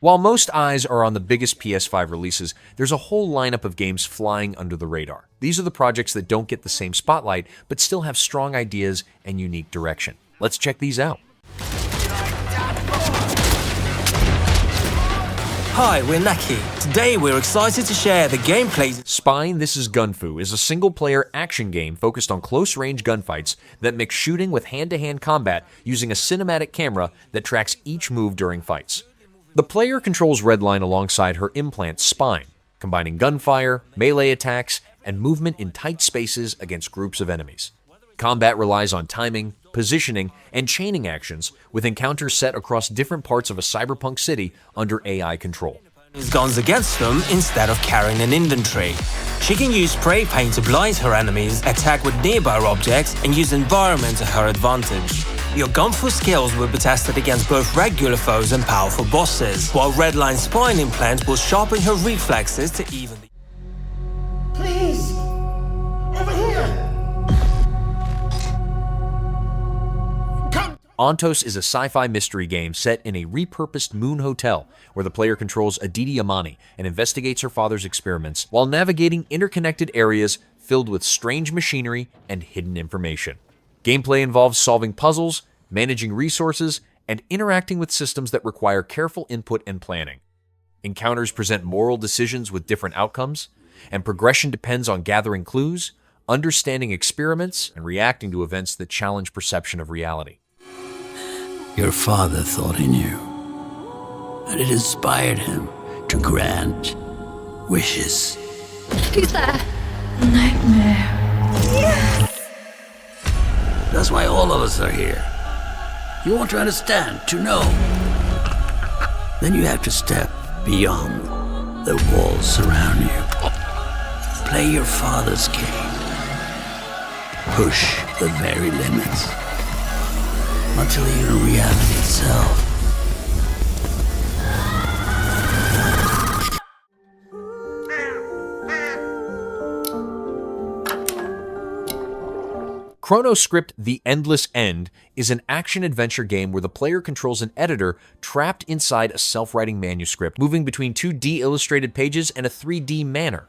While most eyes are on the biggest PS5 releases, there's a whole lineup of games flying under the radar. These are the projects that don't get the same spotlight, but still have strong ideas and unique direction. Let's check these out. Hi, we're Naki. Today we're excited to share the gameplay. Spine This Is Gunfu is a single-player action game focused on close-range gunfights that mix shooting with hand-to-hand combat using a cinematic camera that tracks each move during fights. The player controls Redline alongside her implant Spine, combining gunfire, melee attacks, and movement in tight spaces against groups of enemies. Combat relies on timing, positioning, and chaining actions, with encounters set across different parts of a cyberpunk city under AI control. Guns against them instead of carrying an inventory. She can use spray paint to blind her enemies, attack with nearby objects, and use environment to her advantage. Your gunfu skills will be tested against both regular foes and powerful bosses, while Redline Spine Implant will sharpen her reflexes to even the... Please! Over here! Ontos is a sci-fi mystery game set in a repurposed moon hotel where the player controls Aditi Amani and investigates her father's experiments while navigating interconnected areas filled with strange machinery and hidden information. Gameplay involves solving puzzles, managing resources, and interacting with systems that require careful input and planning. Encounters present moral decisions with different outcomes, and progression depends on gathering clues, understanding experiments, and reacting to events that challenge perception of reality. Your father thought he knew, and it inspired him to grant wishes. Who's there? Nightmare. Yes! That's why all of us are here. You want to understand, to know. Then you have to step beyond the walls surround you. Play your father's game. Push the very limits. Until you're in reality itself. Chronoscript The Endless End is an action-adventure game where the player controls an editor trapped inside a self-writing manuscript, moving between 2D illustrated pages and a 3D manner.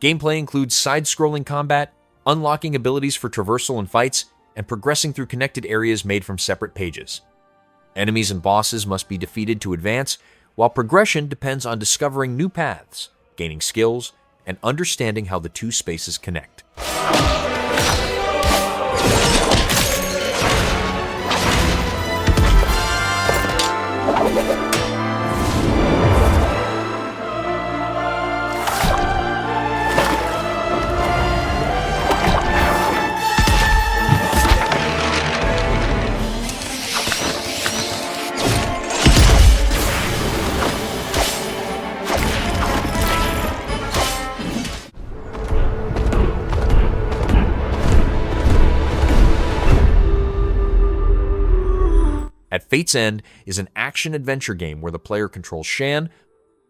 Gameplay includes side-scrolling combat, unlocking abilities for traversal and fights, and progressing through connected areas made from separate pages. Enemies and bosses must be defeated to advance, while progression depends on discovering new paths, gaining skills, and understanding how the two spaces connect. At Fate's End is an action-adventure game where the player controls Shan,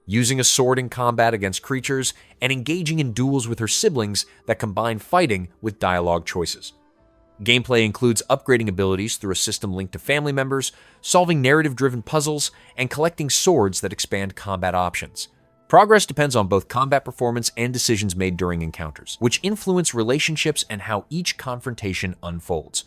using a sword in combat against creatures, and engaging in duels with her siblings that combine fighting with dialogue choices. Gameplay includes upgrading abilities through a system linked to family members, solving narrative-driven puzzles, and collecting swords that expand combat options. Progress depends on both combat performance and decisions made during encounters, which influence relationships and how each confrontation unfolds.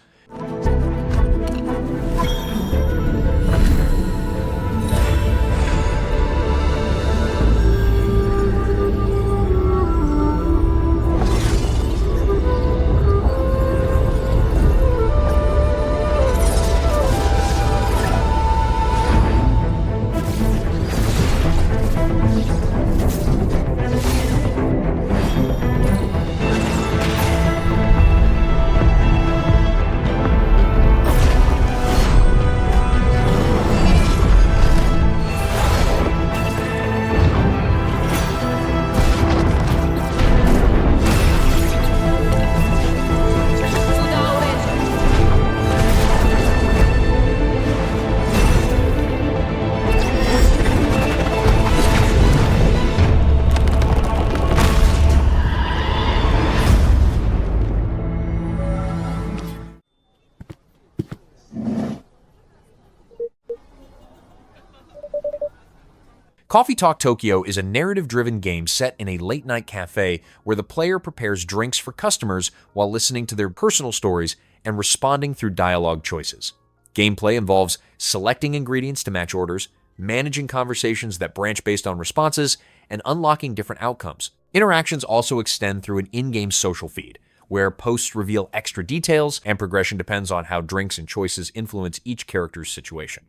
Coffee Talk Tokyo is a narrative-driven game set in a late-night cafe where the player prepares drinks for customers while listening to their personal stories and responding through dialogue choices. Gameplay involves selecting ingredients to match orders, managing conversations that branch based on responses, and unlocking different outcomes. Interactions also extend through an in-game social feed, where posts reveal extra details and progression depends on how drinks and choices influence each character's situation.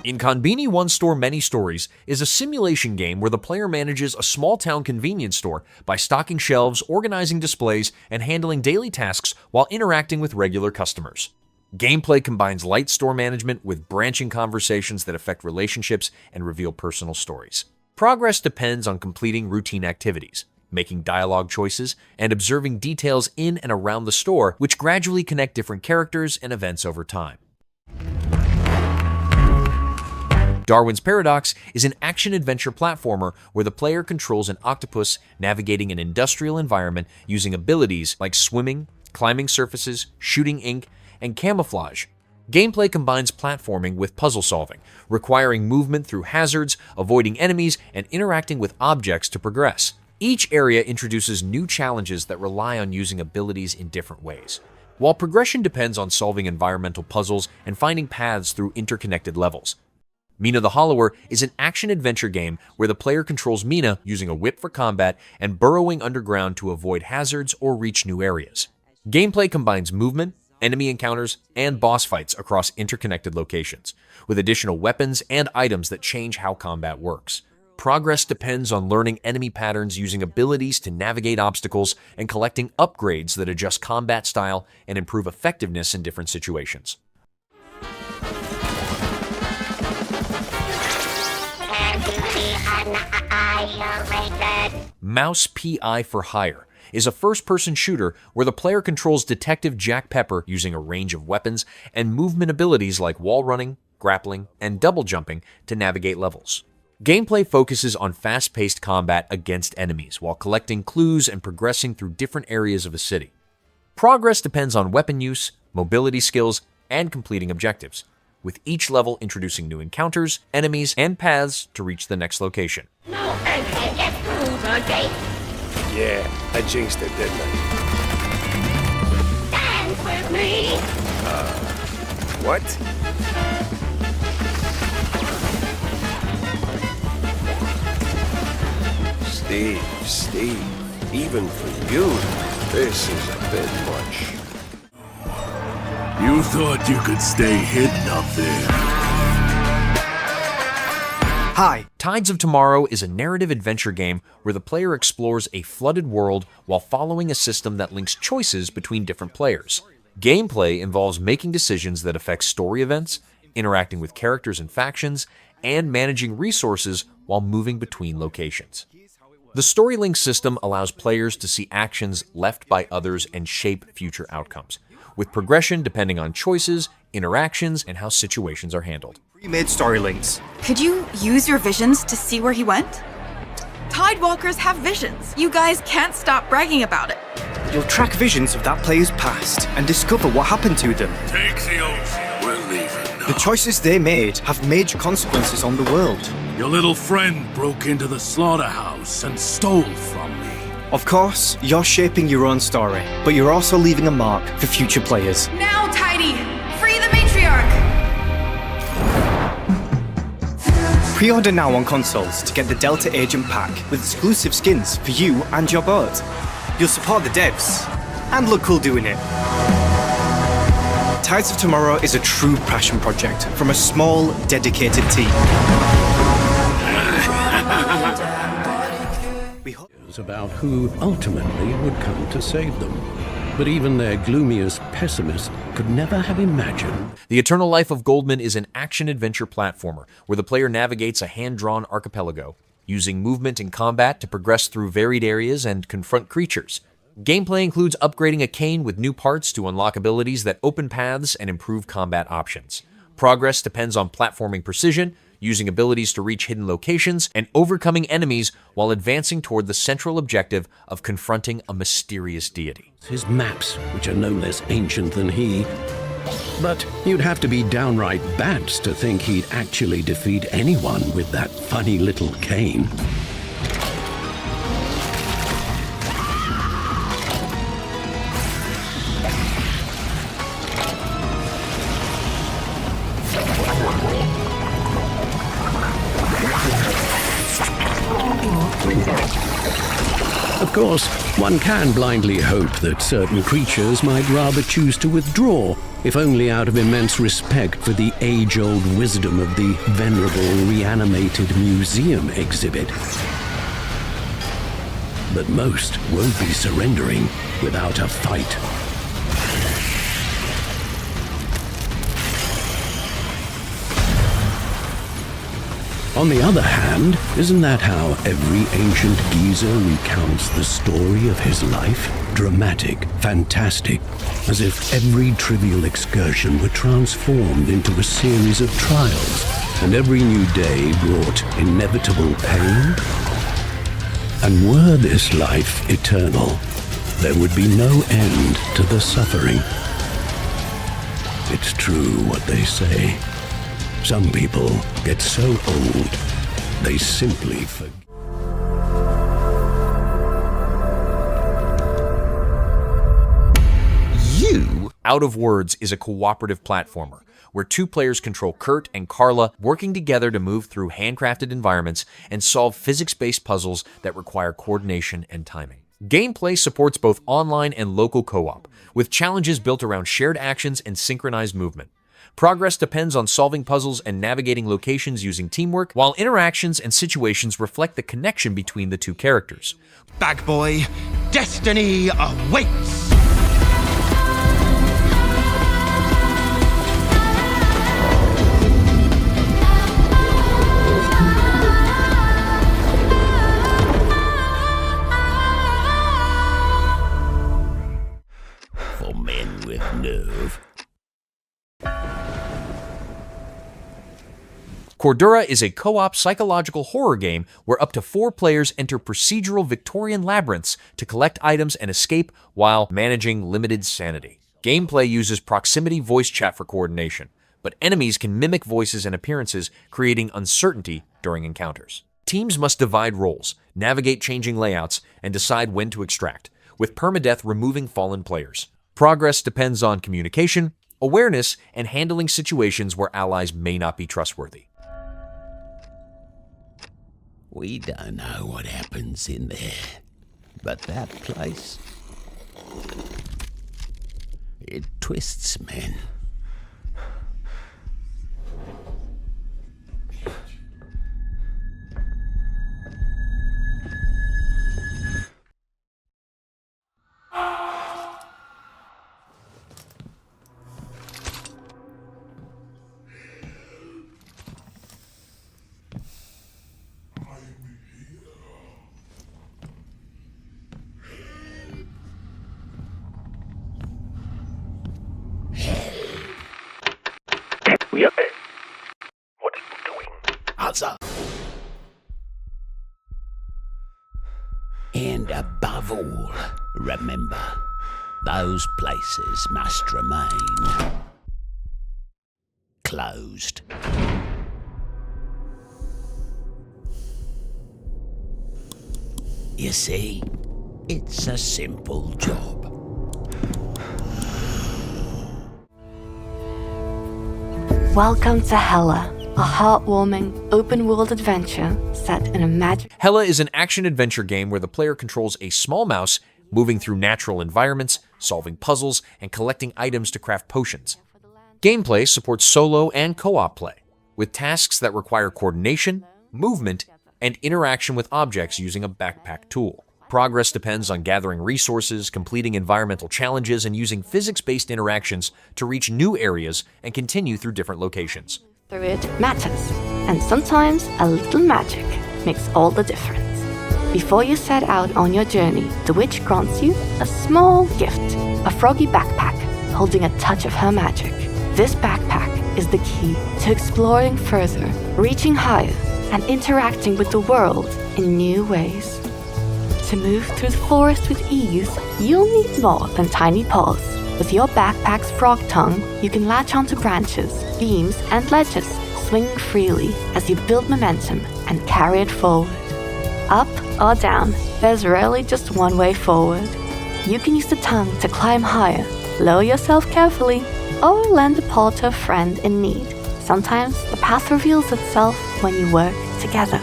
Inkonbini One Store Many Stories is a simulation game where the player manages a small-town convenience store by stocking shelves, organizing displays, and handling daily tasks while interacting with regular customers. Gameplay combines light store management with branching conversations that affect relationships and reveal personal stories. Progress depends on completing routine activities, making dialogue choices, and observing details in and around the store, which gradually connect different characters and events over time. Darwin's Paradox is an action-adventure platformer where the player controls an octopus navigating an industrial environment using abilities like swimming, climbing surfaces, shooting ink, and camouflage. Gameplay combines platforming with puzzle solving, requiring movement through hazards, avoiding enemies, and interacting with objects to progress. Each area introduces new challenges that rely on using abilities in different ways, while progression depends on solving environmental puzzles and finding paths through interconnected levels. Mina the Hollower is an action-adventure game where the player controls Mina using a whip for combat and burrowing underground to avoid hazards or reach new areas. Gameplay combines movement, enemy encounters, and boss fights across interconnected locations, with additional weapons and items that change how combat works. Progress depends on learning enemy patterns using abilities to navigate obstacles and collecting upgrades that adjust combat style and improve effectiveness in different situations. Mouse P.I. for Hire is a first-person shooter where the player controls Detective Jack Pepper using a range of weapons and movement abilities like wall running, grappling, and double jumping to navigate levels. Gameplay focuses on fast-paced combat against enemies while collecting clues and progressing through different areas of a city. Progress depends on weapon use, mobility skills, and completing objectives, with each level introducing new encounters, enemies, and paths to reach the next location. No, and get through the gate. Yeah, I jinxed it, didn't I? Dance with me. What? Steve, even for you, this is a bit much. You thought you could stay hidden up there. Hi. Tides of Tomorrow is a narrative adventure game where the player explores a flooded world while following a system that links choices between different players. Gameplay involves making decisions that affect story events, interacting with characters and factions, and managing resources while moving between locations. The story link system allows players to see actions left by others and shape future outcomes, with progression depending on choices, interactions, and how situations are handled. Pre-made story links. Could you use your visions to see where he went? Tidewalkers have visions. You guys can't stop bragging about it. You'll track visions of that player's past and discover what happened to them. Take the ocean. We're leaving now. The choices they made have major consequences on the world. Your little friend broke into the slaughterhouse and stole from me. Of course, you're shaping your own story, but you're also leaving a mark for future players. Now, Tidy! Free the matriarch! Pre-order now on consoles to get the Delta Agent Pack with exclusive skins for you and your boat. You'll support the devs and look cool doing it. Tides of Tomorrow is a true passion project from a small, dedicated team. About who ultimately would come to save them. But even their gloomiest pessimist could never have imagined. The Eternal Life of Goldman is an action-adventure platformer where the player navigates a hand-drawn archipelago, using movement and combat to progress through varied areas and confront creatures. Gameplay includes upgrading a cane with new parts to unlock abilities that open paths and improve combat options. Progress depends on platforming precision, using abilities to reach hidden locations, and overcoming enemies while advancing toward the central objective of confronting a mysterious deity. His maps, which are no less ancient than he. But you'd have to be downright bats to think he'd actually defeat anyone with that funny little cane. Of course, one can blindly hope that certain creatures might rather choose to withdraw, if only out of immense respect for the age-old wisdom of the venerable reanimated museum exhibit. But most won't be surrendering without a fight. On the other hand, isn't that how every ancient geezer recounts the story of his life? Dramatic, fantastic, as if every trivial excursion were transformed into a series of trials, and every new day brought inevitable pain. And were this life eternal, there would be no end to the suffering. It's true what they say. Some people get so old, they simply forget. Out of Words is a cooperative platformer, where two players control Kurt and Carla, working together to move through handcrafted environments and solve physics-based puzzles that require coordination and timing. Gameplay supports both online and local co-op, with challenges built around shared actions and synchronized movement. Progress depends on solving puzzles and navigating locations using teamwork, while interactions and situations reflect the connection between the two characters. Bag boy, destiny awaits! For men with nerve. CORDURA is a co-op psychological horror game where up to 4 players enter procedural Victorian labyrinths to collect items and escape while managing limited sanity. Gameplay uses proximity voice chat for coordination, but enemies can mimic voices and appearances, creating uncertainty during encounters. Teams must divide roles, navigate changing layouts, and decide when to extract, with permadeath removing fallen players. Progress depends on communication, awareness, and handling situations where allies may not be trustworthy. We don't know what happens in there, but that place, it twists men. What are you doing? Answer. And above all, remember, those places must remain closed. You see, it's a simple job. Welcome to Hela, a heartwarming, open-world adventure set in a magic... Hela is an action-adventure game where the player controls a small mouse, moving through natural environments, solving puzzles, and collecting items to craft potions. Gameplay supports solo and co-op play, with tasks that require coordination, movement, and interaction with objects using a backpack tool. Progress depends on gathering resources, completing environmental challenges, and using physics-based interactions to reach new areas and continue through different locations. Through it matters, and sometimes a little magic makes all the difference. Before you set out on your journey, the witch grants you a small gift, a froggy backpack holding a touch of her magic. This backpack is the key to exploring further, reaching higher, and interacting with the world in new ways. To move through the forest with ease, you'll need more than tiny paws. With your backpack's frog tongue, you can latch onto branches, beams, and ledges, swinging freely as you build momentum and carry it forward. Up or down, there's rarely just one way forward. You can use the tongue to climb higher, lower yourself carefully, or lend a paw to a friend in need. Sometimes the path reveals itself when you work together.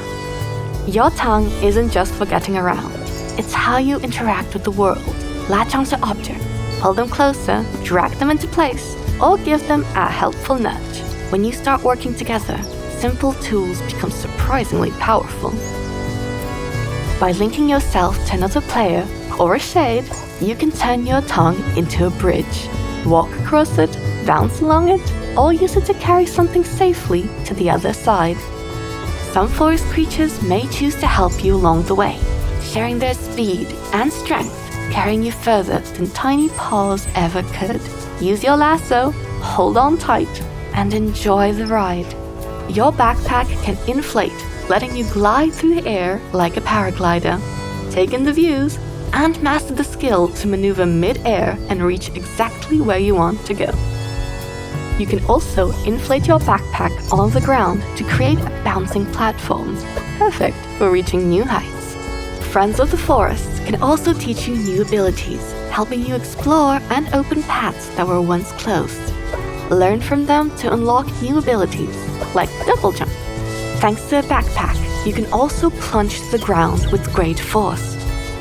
Your tongue isn't just for getting around. It's how you interact with the world. Latch onto objects, pull them closer, drag them into place, or give them a helpful nudge. When you start working together, simple tools become surprisingly powerful. By linking yourself to another player or a shade, you can turn your tongue into a bridge. Walk across it, bounce along it, or use it to carry something safely to the other side. Some forest creatures may choose to help you along the way, sharing their speed and strength, carrying you further than tiny paws ever could. Use your lasso, hold on tight, and enjoy the ride. Your backpack can inflate, letting you glide through the air like a paraglider. Take in the views and master the skill to maneuver mid-air and reach exactly where you want to go. You can also inflate your backpack on the ground to create a bouncing platform, perfect for reaching new heights. Friends of the Forest can also teach you new abilities, helping you explore and open paths that were once closed. Learn from them to unlock new abilities, like double jump. Thanks to a backpack, you can also plunge to the ground with great force.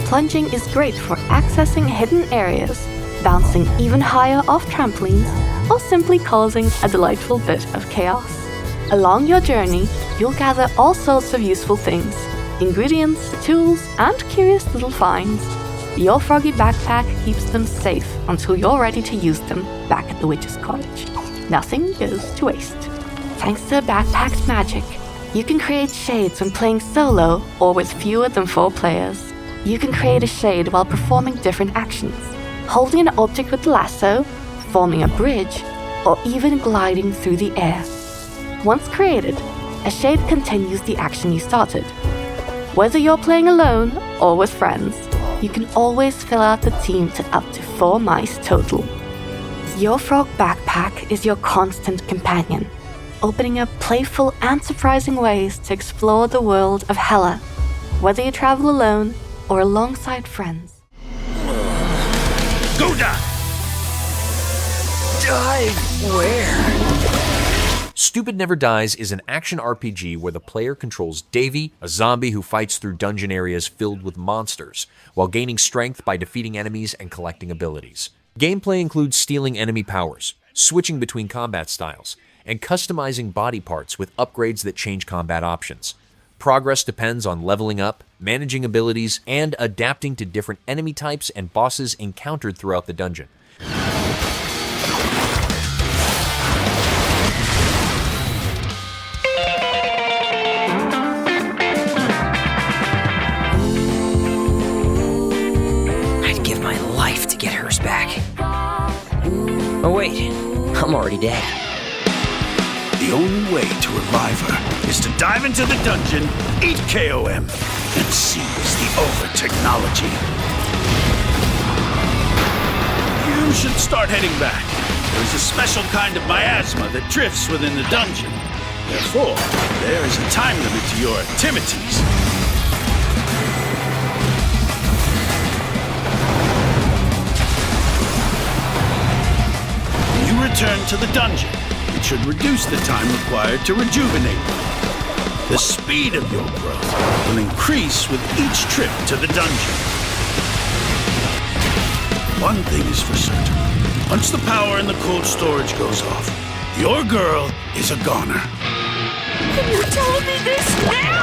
Plunging is great for accessing hidden areas, bouncing even higher off trampolines, or simply causing a delightful bit of chaos. Along your journey, you'll gather all sorts of useful things, ingredients, tools, and curious little finds. Your froggy backpack keeps them safe until you're ready to use them back at the witch's cottage. Nothing goes to waste. Thanks to a backpack's magic, you can create shades when playing solo or with fewer than 4 players. You can create a shade while performing different actions, holding an object with the lasso, forming a bridge, or even gliding through the air. Once created, a shade continues the action you started. Whether you're playing alone or with friends, you can always fill out the team to up to 4 mice total. Your frog backpack is your constant companion, opening up playful and surprising ways to explore the world of Hela, whether you travel alone or alongside friends. Go dive! Dive where? Stupid Never Dies is an action RPG where the player controls Davy, a zombie who fights through dungeon areas filled with monsters, while gaining strength by defeating enemies and collecting abilities. Gameplay includes stealing enemy powers, switching between combat styles, and customizing body parts with upgrades that change combat options. Progress depends on leveling up, managing abilities, and adapting to different enemy types and bosses encountered throughout the dungeon. I'd give my life to get hers back. Oh wait, I'm already dead. The only way to revive her is to dive into the dungeon, eat KOM, and seize the over-technology. You should start heading back. There's a special kind of miasma that drifts within the dungeon. Therefore, there is a time limit to your activities. When you return to the dungeon, it should reduce the time required to rejuvenate. The speed of your growth will increase with each trip to the dungeon. One thing is for certain. Once the power in the cold storage goes off, your girl is a goner. And you're telling me this now?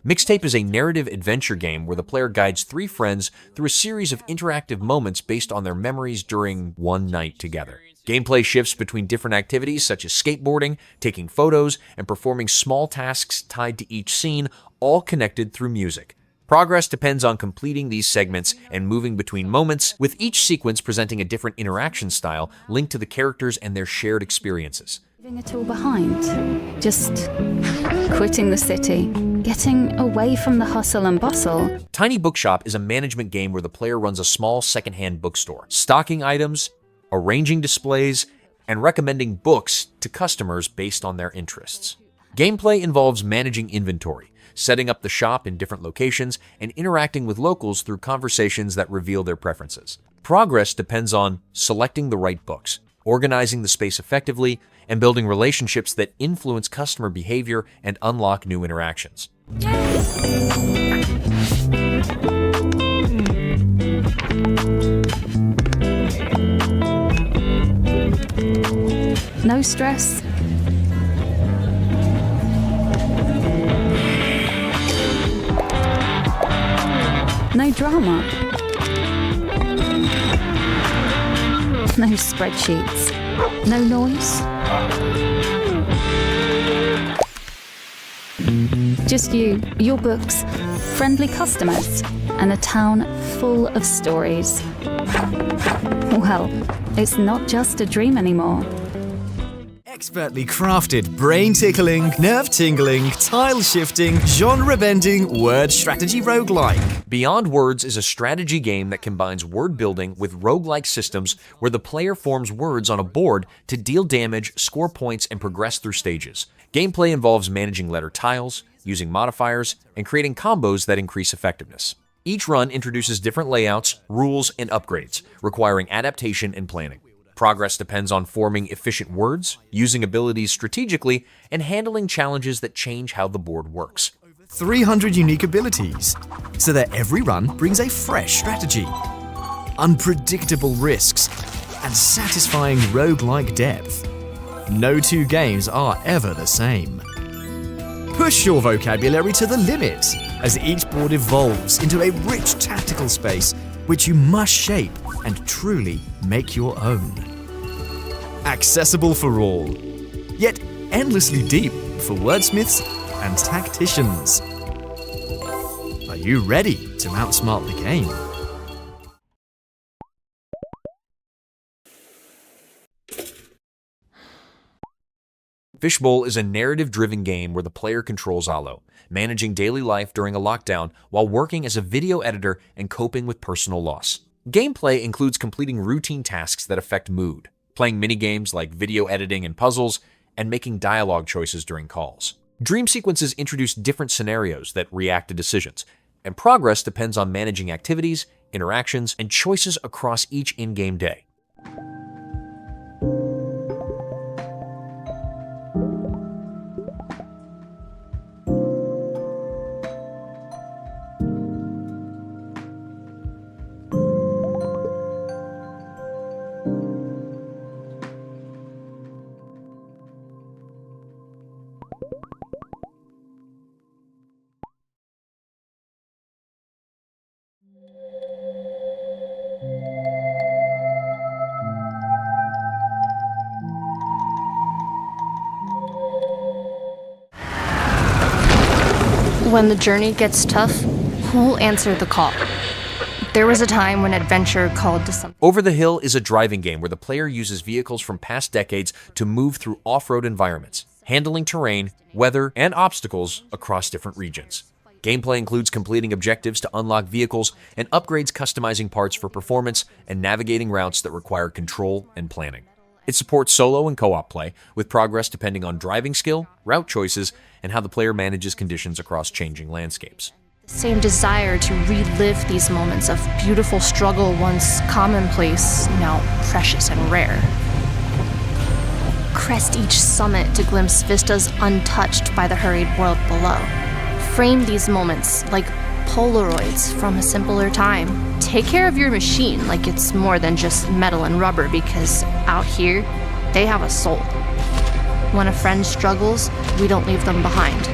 Mixtape is a narrative adventure game where the player guides 3 friends through a series of interactive moments based on their memories during one night together. Gameplay shifts between different activities such as skateboarding, taking photos, and performing small tasks tied to each scene, all connected through music. Progress depends on completing these segments and moving between moments, with each sequence presenting a different interaction style linked to the characters and their shared experiences. Leaving it all behind. Just quitting the city. Getting away from the hustle and bustle. Tiny Bookshop is a management game where the player runs a small secondhand bookstore, stocking items, arranging displays, and recommending books to customers based on their interests. Gameplay involves managing inventory, setting up the shop in different locations, and interacting with locals through conversations that reveal their preferences. Progress depends on selecting the right books, organizing the space effectively, and building relationships that influence customer behavior and unlock new interactions. No stress. No drama. No spreadsheets. No noise. Just you, your books, friendly customers, and a town full of stories. Well, it's not just a dream anymore. Expertly crafted, brain-tickling, nerve-tingling, tile-shifting, genre-bending, word strategy roguelike. Beyond Words is a strategy game that combines word building with roguelike systems where the player forms words on a board to deal damage, score points, and progress through stages. Gameplay involves managing letter tiles, using modifiers, and creating combos that increase effectiveness. Each run introduces different layouts, rules, and upgrades, requiring adaptation and planning. Progress depends on forming efficient words, using abilities strategically, and handling challenges that change how the board works. 300 unique abilities, so that every run brings a fresh strategy, unpredictable risks, and satisfying roguelike depth. No 2 games are ever the same. Push your vocabulary to the limit as each board evolves into a rich tactical space which you must shape and truly make your own. Accessible for all, yet endlessly deep for wordsmiths and tacticians. Are you ready to outsmart the game? Fishbowl is a narrative-driven game where the player controls Alo, managing daily life during a lockdown while working as a video editor and coping with personal loss. Gameplay includes completing routine tasks that affect mood, playing minigames like video editing and puzzles, and making dialogue choices during calls. Dream sequences introduce different scenarios that react to decisions, and progress depends on managing activities, interactions, and choices across each in-game day. When the journey gets tough, who'll answer the call? There was a time when adventure called to something. Over the Hill is a driving game where the player uses vehicles from past decades to move through off-road environments, handling terrain, weather, and obstacles across different regions. Gameplay includes completing objectives to unlock vehicles and upgrades, customizing parts for performance, and navigating routes that require control and planning. It supports solo and co-op play, with progress depending on driving skill, route choices, and how the player manages conditions across changing landscapes. Same desire to relive these moments of beautiful struggle, once commonplace, now precious and rare. Crest each summit to glimpse vistas untouched by the hurried world below. Frame these moments like Polaroids from a simpler time. Take care of your machine like it's more than just metal and rubber, because out here, they have a soul. When a friend struggles, we don't leave them behind.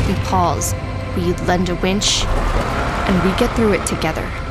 We pause, we lend a winch, and we get through it together.